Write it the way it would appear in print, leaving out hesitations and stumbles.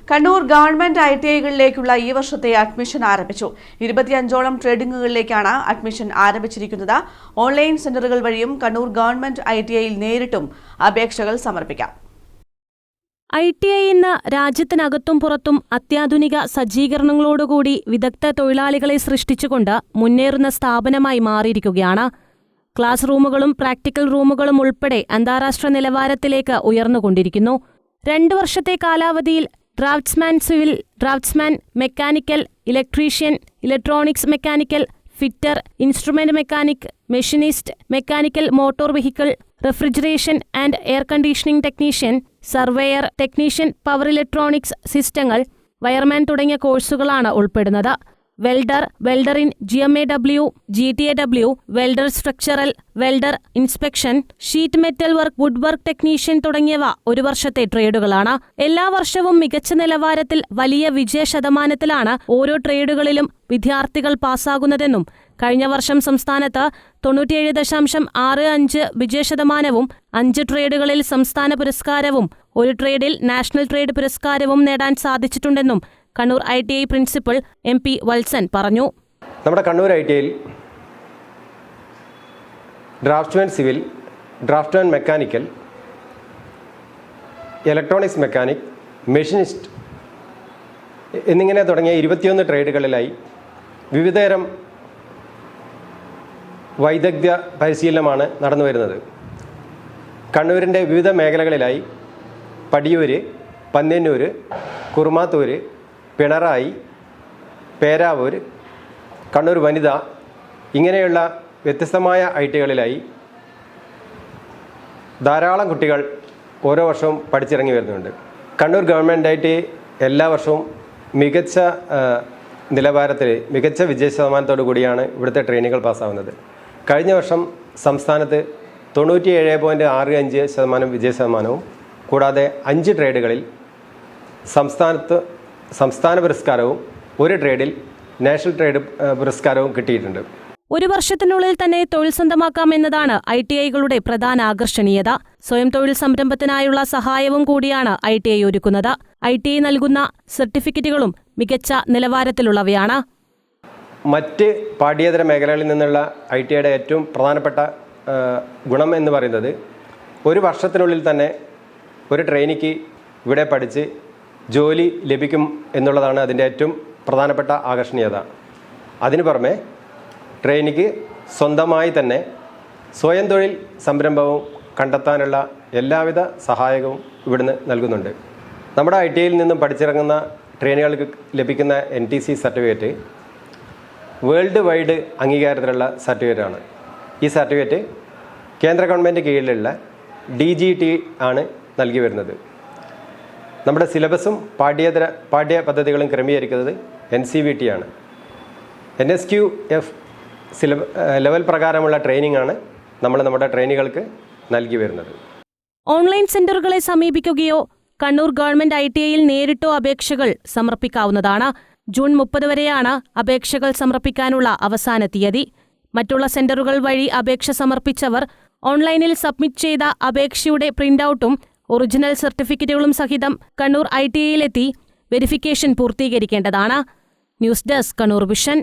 Kannur government ITIകളിലേക്കുള്ള ഈ വർഷത്തെ admission ആരംഭിച്ചു. 25ഓളം ട്രേഡിംഗുകളിലേക്കാണ് അഡ്മിഷൻ ആരംഭിച്ചിരിക്കുന്നത്. ഓൺലൈൻ സെന്ററുകൾ വഴിയും കണ്ണൂർ ഗവൺമെന്റ് ITIയിൽ നേരിട്ടും അപേക്ഷകൾ സമർപ്പിക്കാം. ITI ഇന്ന് രാജ്യത്തിനകത്തും പുറത്തും അത്യാധുനിക സജ്ജീകരണങ്ങളോടുകൂടി വിദഗ്ധ തൊഴിലാളികളെ സൃഷ്ടിച്ചുകൊണ്ട് മുന്നേറുന്ന സ്ഥാപനമായി മാറിയിരിക്കുകയാണ്. ക്ലാസ് റൂമുകളും പ്രാക്ടിക്കൽ റൂമുകളും ഉൾപ്പെടെ അന്താരാഷ്ട്ര നിലവാരത്തിലേക്ക് ഉയർന്നുകൊണ്ടിരിക്കുന്നു. 2 വർഷത്തെ കാലാവധിയിൽ draughtsman civil, draughtsman mechanical, electrician, electronics mechanical, fitter, instrument mechanic, machinist, mechanical motor vehicle, refrigeration and air conditioning technician, surveyor, technician, power electronics സിസ്റ്റങ്ങൾ, വയർമാൻ തുടങ്ങിയ കോഴ്സുകളാണ് ഉൾപ്പെടുന്നത്. Welder, welder in GMAW, GTAW, welder structural, welder inspection, sheet metal work, wood work technician തുടങ്ങിയവ 1 വർഷത്തെ ട്രേഡുകളാണ്. എല്ലാ വർഷവും മികച്ച നിലവാരത്തിൽ വലിയ വിജയ ശതമാനത്തിലാണ് ഓരോ ട്രേഡുകളിലും വിദ്യാർത്ഥികൾ പാസ്സാകുന്നതെന്നും കഴിഞ്ഞ വർഷം സംസ്ഥാനത്ത് 97.65 വിജയശതമാനവും 5 ട്രേഡുകളിൽ സംസ്ഥാന പുരസ്കാരവും 1 ട്രേഡിൽ നാഷണൽ ട്രേഡ് പുരസ്കാരവും നേടാൻ സാധിച്ചിട്ടുണ്ടെന്നും Kannur ITI principal MP Valsan പറഞ്ഞു. നമ്മുടെ കണ്ണൂർ ITIയിൽ draughtsman civil, draughtsman mechanical, electronics mechanic, machinist എന്നിങ്ങനെ തുടങ്ങിയ 21 ട്രേഡുകളിലായി വിവിധതരം വൈദഗ്ധ്യ പരിശീലനമാണ് നടന്നു വരുന്നത്. കണ്ണൂരിൻ്റെ വിവിധ മേഖലകളിലായി പടിയൂര്, പന്ന്യന്നൂർ, കുറുമാത്തൂർ, പിണറായി, പേരാവൂർ, കണ്ണൂർ വനിത ഇങ്ങനെയുള്ള വ്യത്യസ്തമായ ITIകളിലായി ധാരാളം കുട്ടികൾ ഓരോ വർഷവും പഠിച്ചിറങ്ങി വരുന്നുണ്ട്. കണ്ണൂർ ഗവൺമെൻറ് ITI എല്ലാ വർഷവും മികച്ച നിലവാരത്തിൽ മികച്ച വിജയശതമാനത്തോടു കൂടിയാണ് ഇവിടുത്തെ ട്രെയിനികൾ പാസ്സാവുന്നത്. കഴിഞ്ഞ വർഷം സംസ്ഥാനത്ത് 97.65% വിജയശതമാനവും കൂടാതെ 5 ട്രേഡുകളിൽ സംസ്ഥാന പുരസ്കാരവും 1 ട്രേഡിൽ നാഷണൽ ട്രേഡ് പുരസ്കാരവും കിട്ടിയിട്ടുണ്ട്. 1 വർഷത്തിനുള്ളിൽ തന്നെ തൊഴിൽ സ്വന്തമാക്കാമെന്നതാണ് ITIകളുടെ പ്രധാന ആകർഷണീയത. സ്വയം തൊഴിൽ സംരംഭത്തിനായുള്ള സഹായവും കൂടിയാണ് ITI ഒരുക്കുന്നത്. ITI നൽകുന്ന സർട്ടിഫിക്കറ്റുകളും മികച്ച നിലവാരത്തിലുള്ളവയാണ്. മറ്റ് പാഠ്യേതര മേഖലകളിൽ നിന്നുള്ള ITIയുടെ ഏറ്റവും പ്രധാനപ്പെട്ട ഗുണം എന്ന് പറയുന്നത് 1 വർഷത്തിനുള്ളിൽ തന്നെ ഒരു ട്രെയിനിക്ക് ഇവിടെ പഠിച്ച് ജോലി ലഭിക്കും എന്നുള്ളതാണ് അതിൻ്റെ ഏറ്റവും പ്രധാനപ്പെട്ട ആകർഷണീയത. അതിനു പുറമെ ട്രെയിനിക്ക് സ്വന്തമായി തന്നെ സ്വയം തൊഴിൽ സംരംഭവും കണ്ടെത്താനുള്ള എല്ലാവിധ സഹായവും ഇവിടുന്ന് നൽകുന്നുണ്ട്. നമ്മുടെ ITIയിൽ നിന്നും പഠിച്ചിറങ്ങുന്ന ട്രെയിനുകൾക്ക് ലഭിക്കുന്ന NTC സർട്ടിഫിക്കറ്റ് വേൾഡ് വൈഡ് അംഗീകാരത്തിലുള്ള സർട്ടിഫിക്കറ്റാണ്. ഈ സർട്ടിഫിക്കറ്റ് കേന്ദ്ര ഗവൺമെൻറ് കീഴിലുള്ള DGT ആണ് നൽകി വരുന്നത്. നമ്മുടെ സിലബസും പാഠ്യ പദ്ധതികളും ക്രമീകരിക്കുന്നത് NCVT ആണ്. NSQF ലെവൽ പ്രകാരമുള്ള ട്രെയിനിങ് ആണ് നമ്മുടെ ട്രെയിനികൾക്ക് നൽകി വരുന്നത്. ഓൺലൈൻ സെന്ററുകളെ സമീപിക്കുകയോ കണ്ണൂർ ഗവൺമെന്റ് ITIയിൽ നേരിട്ടോ അപേക്ഷകൾ സമർപ്പിക്കാവുന്നതാണ്. ജൂൺ 30 വരെയാണ് അപേക്ഷകൾ സമർപ്പിക്കാനുള്ള അവസാന തീയതി. മറ്റുള്ള സെന്ററുകൾ വഴി അപേക്ഷ സമർപ്പിച്ചവർ ഓൺലൈനിൽ സബ്മിറ്റ് ചെയ്ത അപേക്ഷയുടെ പ്രിന്റൌട്ടും ഒറിജിനൽ സർട്ടിഫിക്കറ്റുകളും സഹിതം കണ്ണൂർ ITIയിലെത്തി വെരിഫിക്കേഷൻ പൂർത്തീകരിക്കേണ്ടതാണ്. News desk, Kannur vision.